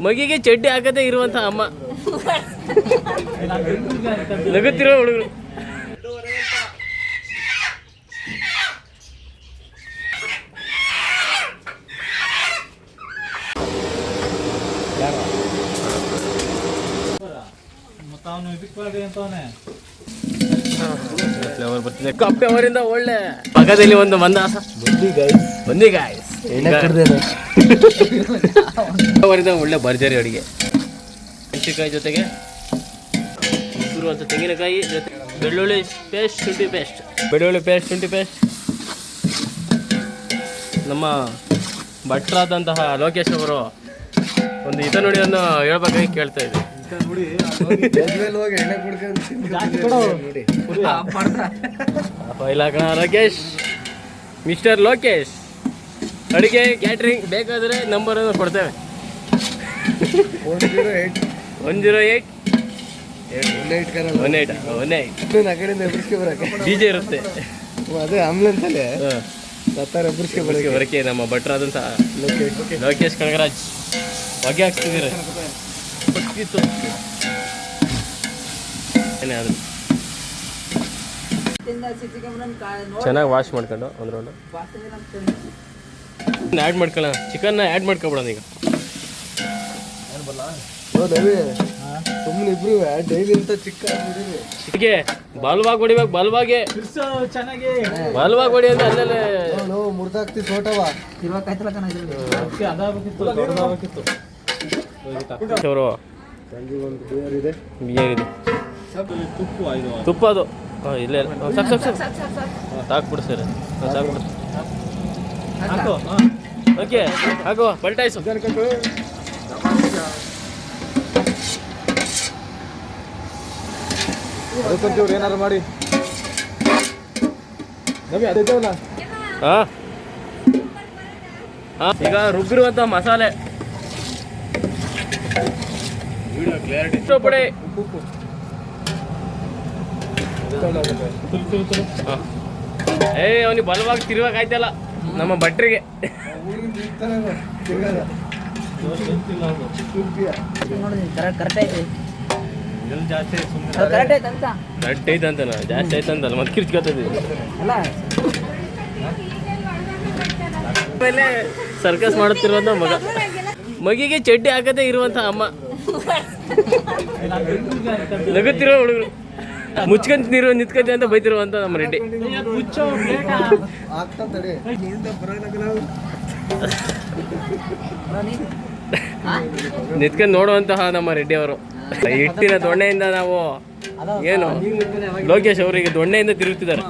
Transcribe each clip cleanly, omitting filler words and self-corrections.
ಮಗಿಗೆ ಚಡ್ಡಿ ಹಾಕದೇ ಇರುವಂತ ಅಮ್ಮ ನಗುತ್ತಿರೋ ಹುಡುಗರು. ಫ್ಲೇವರ್ ಬರ್ತಿದೆ ಕಪ್ಪೆ ಅವರಿಂದ ಒಳ್ಳೆ ಪಕ್ಕದಲ್ಲಿ ಒಂದು ಮಂದಾಸ ಬಂದಿ ಗಾಯ್ಸ್ ಅವರಿಂದ ಒಳ್ಳೆ ಭರ್ಜರಿ ಅಡಿಗೆ. ಮೆಣಸಿನಕಾಯಿ ಜೊತೆಗೆ ಅಂತ ತೆಂಗಿನಕಾಯಿ ಜೊತೆ ಬೆಳ್ಳುಳ್ಳಿ ಪೇಸ್ಟ್, ಶುಂಠಿ ಪೇಸ್ಟ್, ಬೆಳ್ಳುಳ್ಳಿ ಪೇಸ್ಟ್, ಶುಂಠಿ ಪೇಸ್ಟ್. ನಮ್ಮ ಭಟ್ರಾದಂತಹ ಲೋಕೇಶ್ ಅವರು ಒಂದು ಹಿತ ನುಡಿಯನ್ನು ಹೇಳ್ಬೇಕಾಗಿ ಕೇಳ್ತಾ ಇದ್ದೆ. ಲೋಕೇಶ್, ಮಿಸ್ಟರ್ ಲೋಕೇಶ್, ಅಡುಗೆ ಕ್ಯಾಟ್ರಿಂಗ್ ಬೇಕಾದರೆ ನಂಬರನ್ನು ಕೊಡ್ತೇವೆ. 108 DJ ಇರುತ್ತೆ. ಅದೇ ಆಂಬುಲೆನ್ಸಲ್ಲಿ ಬರಕೆ ನಮ್ಮ ಭಟ್ರಾದಂಥ ಲೋಕೇಶ್ ಕನಗರಾಜ್ ಹೊಗೆ ಹಾಕ್ತಿದ್ದೀರ. ಏನಾದ್ರು ಚೆನ್ನಾಗಿ ವಾಶ್ ಮಾಡ್ಕೊಂಡು ಒಂದು ರೌಂಡು ಆ್ಯಡ್ ಮಾಡ್ಕೊಳ್ಳೋಣ. ಚಿಕನ್ನ ಆ್ಯಡ್ ಮಾಡ್ಕೊಬಿಡೋಣ ಈಗ. ಸುಮ್ಮನೆ ಇಬ್ರು ಡೈಲಿ ಇಂತ ಚಿಕ್ಕೆ ಬಲ್ವಾಗಿ ಹೊಡಿಬೇಕು. ಬಲ್ವಾಗೆ ಬಲ್ವಾಗಿ ಹೊಡಿ ಅಂದ್ರೆ ಅಲ್ಲೇ ಮುರ್ದಾಕ್ತಿ ಸೋಟವ ಅವರು ಬಿಯರ್ ಇದೆ, ತುಪ್ಪ ಅದು ಇಲ್ಲೇ ಸಾಕು ಸಾಕ್ಬಿಡು ಸರ್, ಸಾಕ್ಬಿಡು. ಓಕೆ ಹಾಕುವ ಪಲ್ಟಾಯಿಸು. ಅದಕ್ಕೊಂಚೂರು ಏನಾರು ಮಾಡಿ ಅದೇವಲ್ಲ. ಈಗ ರುಬ್ಬಿರುವಂಥ ಮಸಾಲೆ ಪುಡಿ, ಅವನಿಗೆ ಬಲವಾಗಿ ತಿರುವಾಗಾಯ್ತಲ್ಲ ನಮ್ಮ ಭಟ್ರಿಗೆ. ಕರೆಕ್ಟ್ ಐತಂತನ ಜಾಸ್ತಿ ಆಯ್ತಂತಲ್ಲ ಮತ್ತೆ ಕಿರ್ಚ್ಕೊತದೆ. ಆಮೇಲೆ ಸರ್ಕಸ್ ಮಾಡುತ್ತಿರುವಂತ ಮಗಿಗೆ ಚಡ್ಡಿ ಹಾಕದೇ ಇರುವಂತ ಅಮ್ಮ ನಗುತ್ತಿರೋ ಹುಡುಗರು. ಮುಚ್ಕೊಂತ ನೀರು ನಿಂತ್ಕೊಂತ ಅಂತ ಬೈತಿರುವಂತ ನಮ್ಮ ರೆಡ್ಡಿ. ನಿಂತ್ಕೊಂಡು ನೋಡುವಂತಹ ನಮ್ಮ ರೆಡ್ಡಿ ಅವರು. ಹಿಟ್ಟಿನ ದೊಣ್ಣೆಯಿಂದ ನಾವು ಏನು ಲೋಕೇಶ್ ಅವರಿಗೆ ದೊಣ್ಣೆಯಿಂದ ತಿರುಗುತ್ತಿದ್ದಾರೆ.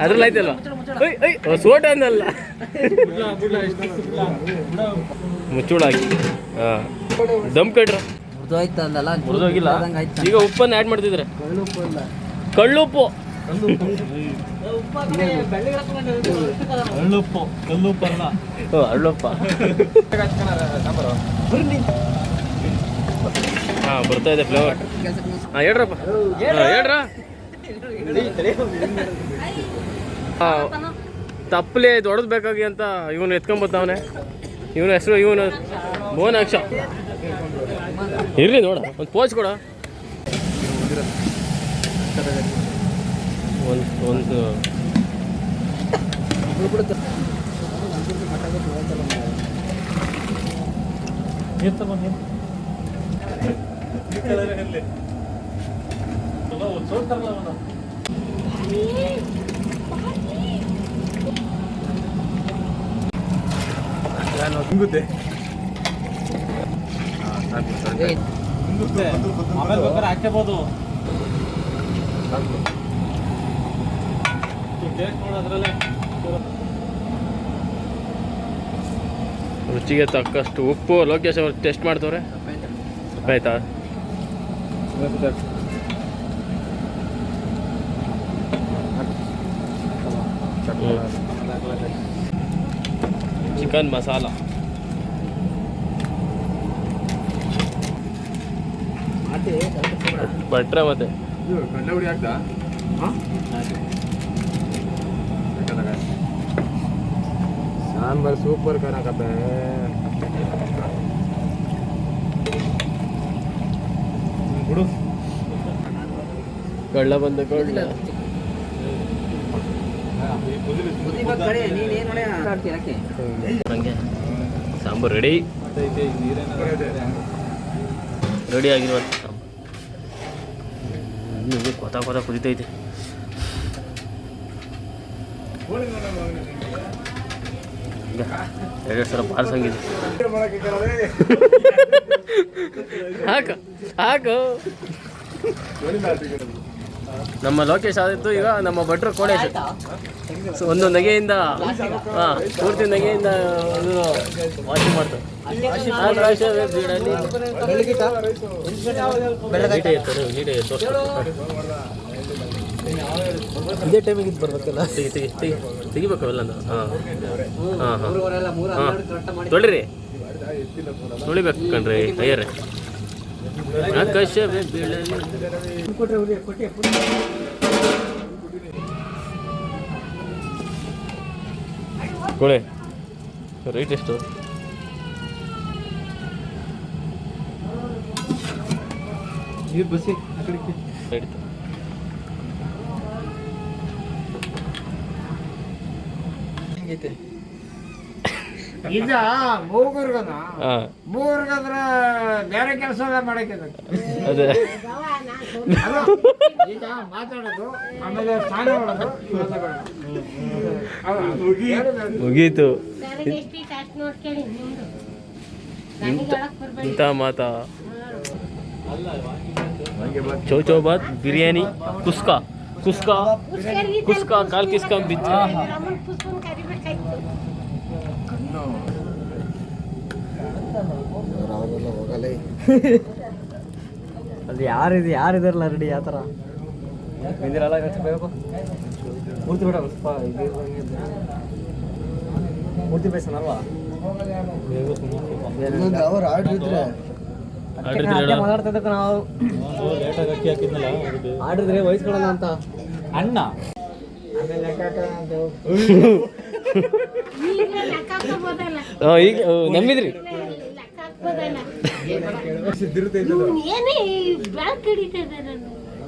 ಅದ್ರಲ್ಲಿ ಆಯ್ತಲ್ವಾ ಸೋಟ ಅಂದಲ್ಲ ಮುಚ್ಚುಳಾಗಿ ದಮ್ ಕಡ್ರ ಮುರಿದೋಗಿಲ್ಲ. ಈಗ ಉಪ್ಪನ್ನು ಆ್ಯಡ್ ಮಾಡ್ತಿದ್ರೆ ಕಳ್ಳುಪ್ಪು ಹಳ್ಳುಪ್ಪ ಹಾಂ ಬರ್ತಾ ಇದೆ ಫ್ಲೇವರ್. ಹಾಂ ಹೇಳ್ರಪ್ಪ, ಹೇಳ್ರ. ತಪ್ಪಲೆ ದೊಡ್ಡದು ಬೇಕಾಗಿ ಅಂತ ಇವನು ಎತ್ಕೊಂಬತ್ತವನೆ. ಇವನ ಹೆಸರು ಇವನು ಮೋನಾಕ್ಷ. ಇರ್ರಿ ನೋಡ ಒಂದು ಪೋಚ್ ಕೊಡ. ಒಂದು ಹಿಂಗುತ್ತೆ ಆಮೇಲೆ ಬೇಕಾದ್ರೆ ಹಾಕ್ಕೋಬೋದು. ರುಚಿಗೆ ತಕ್ಕಷ್ಟು ಉಪ್ಪು ಲೋಕೇಶ್ ಅವರು ಟೆಸ್ಟ್ ಮಾಡ್ತವ್ರೆ. ಆಯ್ತಾ? ಚಿಕನ್ ಮಸಾಲ ಭಟ್ರ ಮತ್ತೆ ಕಡಲೆ ಹುಡಿ ಹಾಕ್ದ ಸಾಂಬಾರ್ ಸೂಪರ್ ಕಾಣಕತ್ತೆ ಬಿಡು ಕಳ್ಳ ಬಂದ ಕಳ್ಳ ಹಂಗೆ ಸಾಂಬಾರು ರೆಡಿ ರೆಡಿ ಆಗಿರುವ ಸಾಂಬಾರು ಕೊತ ಕೊತ ಕುದಿತೈತೆ ಎರಡು ಸಲ ಪಾರ್ಸಂಗಿದೆ ಹಾಕು ಹಾಕು ನಮ್ಮ ಲೋಕೇಶ್ ಆದಿತ್ತು ಈಗ ನಮ್ಮ ಭಟ್ರು ಕೋಣೇಶ್ ಒಂದು ನಗೆಯಿಂದ ಪೂರ್ತಿ ನಗೆಯಿಂದ ವಾಷಿಂಗ್ ಮಾಡ್ತಾರೆ ಇದೇ ಟೈಮಿಗೆ ಇದು ಬರ್ಬೇಕಲ್ಲ ತೆಗಿಬೇಕು ಅವೆಲ್ಲ ಹಾಂ ತೊಳಿರಿ ತೊಳಿಬೇಕು ಕಣ್ರಿ ಅಯ್ಯರೇ ಆಕಾಶವೇ ಬೀಳಲಿ ಕೊಳೆ ರೇಟ್ ಎಷ್ಟು ಇದು ಬಸ್ಸಿ ಆ ಕಡೆಗೆ ನಡೀತು ಹೆಂಗೈತೆ ಈಗ ಮೂಗುರ್ಗನ ಹಾಂ ಮೂಗುರ್ಗದ್ರ ಬೇರೆ ಕೆಲಸ ಮಾಡಕ್ಕೆ ಅದೇ ಈಗ ಮಾತಾಡೋದು ಆಮೇಲೆ ಸ್ನಾನ ಮಾಡೋದು ಮುಗೀತು ಇಂಥ ಮಾತಾ ಚೌಚೌಬಾತ್ ಬಿರಿಯಾನಿ ಕುಸ್ಕಾ ಕುಸ್ಕಾ ಕುಸ್ಕಾ ಕಾಲ್ ಕಿಸ್ಕಾ ಬಿಚ್ಚ ಹೋಗಲ್ಲ ಅಲ್ಲಿ ಯಾರಿದಾರಲ್ಲ ರೆಡಿ ಯಾವ ಥರ ಬಂದಿರಲ್ಲ ಬೇಕು ಮೂರ್ತಿ ಬಿಡ ಸ್ವಲ್ಪ ಮೂರ್ತಿ ಬೇಸನಲ್ವಾ ಅವ್ರು ಆಡಿದ್ರೆ ಮಾತಾಡ್ತಿದ್ದಕ್ಕೆ ನಾವು ಲೇಟಾಗಿ ಅಕ್ಕಿ ಹಾಕಿದ್ನಲ್ಲ ಆಡಿದ್ರೆ ವಹಿಸ್ಕೊಳ್ಳೋಣ ಅಂತ ಅಣ್ಣ ಈಗ ನಂಬಿದ್ರಿ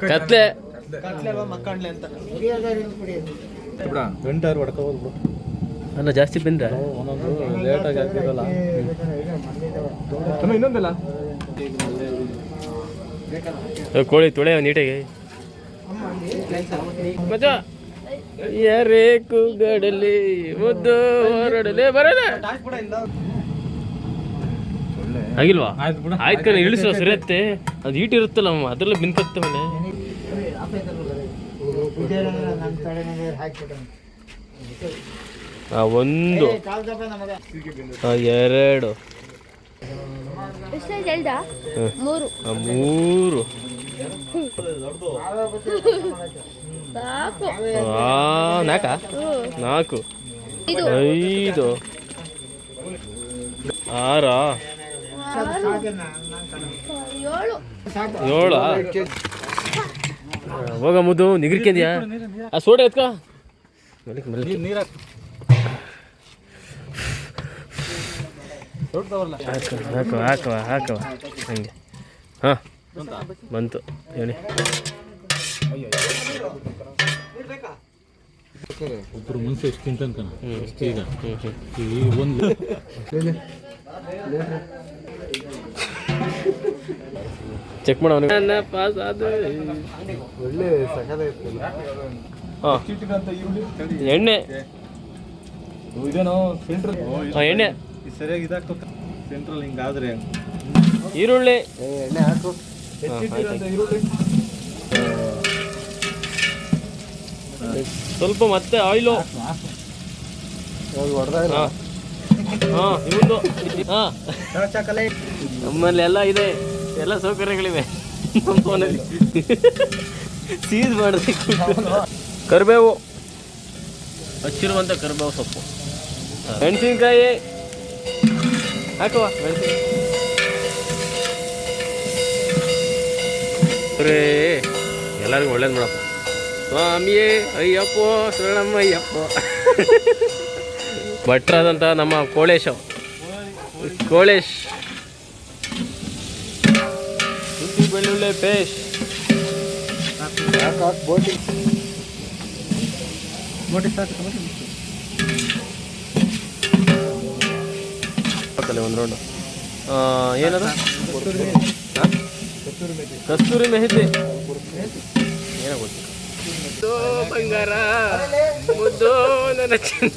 ಕತ್ಲೆ ಮಕ್ಕಂಡ್ಲೆ ಅಂತ ಗಂಟಾರು ಹೊಡ್ಕೋಬೋದು ಅಲ್ಲ ಜಾಸ್ತಿ ಬಂದ್ರೆ ಒಂದೊಂದು ಲೇಟಾಗಿ ಹಾಕಿರಲ್ಲ ಇನ್ನೊಂದಲ್ಲ ಕೋಳಿ ತೊಳೆ ನೀಟಾಗಿ ಮಜಾ ಯಾರೇಕು ಗಡಲಿ ಮುದ್ದು ಹೊರಡಲಿ ಬರಲ್ಲ ಆಗಿಲ್ವಾ ಆಯ್ತು ಕಣ ಇಳಿಸುವ ಸರಿಯತ್ತೆ ಅದು ಈಟ್ ಇರುತ್ತಲ್ಲ ಅದ್ರಲ್ಲೇ ಬಿನ್ಕತ್ತ ಮೇಲೆ ಒಂದು ಎರಡು ಮೂರು ನಾಲ್ಕು ಐದು ಆರ ಏಳು ಹೋಗ ಮುದ್ದು ನಿಗ್ರಿಕೆಂದ್ಯಾ ಆ ಸೋಡೆ ಎತ್ಕ ನೀರು ಹಾಕುವ ಹಾಕುವ ಹಂಗೆ ಹಾಂ ಬಂತು ಹೇಳಿ ಒಬ್ರು ಮುಂಚೆ ಎಷ್ಟು ತಿಂತ ಈಗ ಒಂದು ಚೆಕ್ ಮಾಡ ಪಾಸ್ ಆದ ಒಳ್ಳೆ ಸಕಲ ಹಾಂ ಎಣ್ಣೆ ಇದೇನೋ ಸೆಂಟ್ರಲ್ ಹಾಂ ಎಣ್ಣೆ ಸರಿಯಾಗಿ ಇದಾಗ್ತದೆ ಸೆಂಟ್ರಲ್ ಹಿಂಗಾದ್ರೆ ಈರುಳ್ಳಿ ಎಣ್ಣೆ ಹಾಕು ಈರುಳ್ಳಿ ಸ್ವಲ್ಪ ಮತ್ತೆ ಆಯಿಲು ಹೊಡೆದ ಹಾಂ ಇವೊಂದು ಹಾಂ ನಮ್ಮಲ್ಲಿ ಎಲ್ಲ ಇದೆ ಎಲ್ಲ ಸೌಕರ್ಯಗಳಿವೆ ನಮ್ಮ ಫೋನಲ್ಲಿ ಸೀಸ್ ಮಾಡಿದೆ ಕರಿಬೇವು ಹಚ್ಚಿರುವಂಥ ಕರಿಬೇವು ಸೊಪ್ಪು ಮೆಣಸಿನ್ಕಾಯಿ ಹಾಕುವ ಮೆಣಸಿನ ದೇವ್ರೇ ಎಲ್ಲರಿಗೂ ಒಳ್ಳೇದು ಮಾಡಪ್ಪ. ಸ್ವಾಮಿಯೇ ಅಯ್ಯಪ್ಪೋ ಶರಣಮ್ಮ ಅಯ್ಯಪ್ಪ. ಭಟ್ರಾದಂಥ ನಮ್ಮ ಕೋಳೇಶ್ ಶುಂಠಿ ಬೆಳ್ಳುಳ್ಳಿ ಪೇಸ್ಟ್. ಒಂದು ರೌಂಡು ಏನದ ಕಸ್ತೂರಿ ಮೆಹಂದಿ ಏನೋ ಗೊತ್ತು. ಮುದ್ದೋ ಬಂಗಾರ ಮುದ್ದೋ ನನ್ನ ಚಿನ್ನ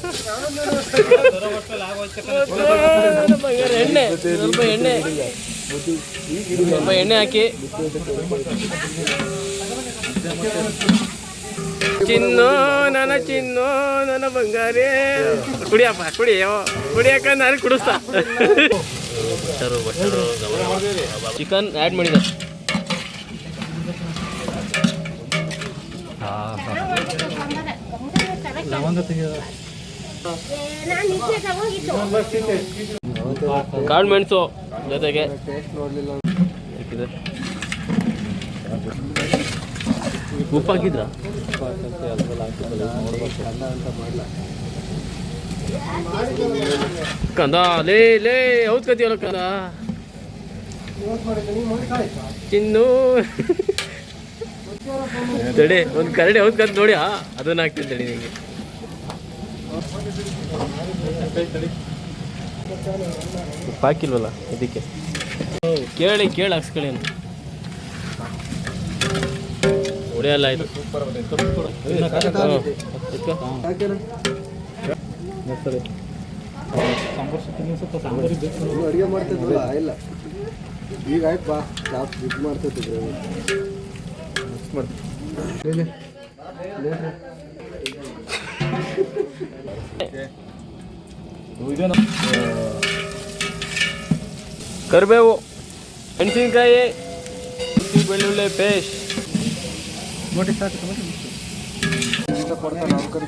ಬಂಗಾರ. ಎಣ್ಣೆ ಸ್ವಲ್ಪ ಎಣ್ಣೆ ಹಾಕಿ ಚಿನ್ನೋ ನನ್ನ ಬಂಗಾರೇ. ಕುಡಿಯಪ್ಪ ಕುಡಿಯಕ್ಕ ನಾನು ಕುಡಿಸ್ತಾ. ಚಿಕನ್ ಆ್ಯಡ್ ಮಾಡಿದ. ಕಾಳು ಮೆಣಸು ಜೊತೆಗೆ ಉಪ್ಪು ಹಾಕಿದ್ರ ಕಂದ ಲೇ ಹೌದ್ ಕತಿಯಲ್ಲ ಕಂದ ಚಿನ್ನು ತಡಿ ಒಂದು ಕರಡಿ ಹೌದ್ ಕತ್ ನೋಡಿ ಅದನ್ನ ಹಾಕ್ತೀನಿ ತಡಿ ನಿಂಗೆ. ಉಪ್ಪು ಹಾಕಿಲ್ವಲ್ಲ ಇದಕ್ಕೆ ಕೇಳಿ ಹಾಕ್ಸ್ಕೊಳ್ಳಿ. ಹೊಡೆಯಲ್ಲ ಇದು ಅಡುಗೆ ಮಾಡ್ತಿದ್ವಲ್ಲ ಇಲ್ಲ ಈಗ ಆಯ್ತು ಬಾ ಇದು ಮಾಡ್ತಿದ್ವಿ ಕರಿಬೇವು, ಮೆಣಸಿನ್ಕಾಯಿ, ಬೆಳ್ಳುಳ್ಳಿ ಪೇಸ್ಟ್. ನೋಡಿ ಸಾಕು ಇಷ್ಟಪಡ್ತಾನೆ ಅವ್ರ ಕಡೆ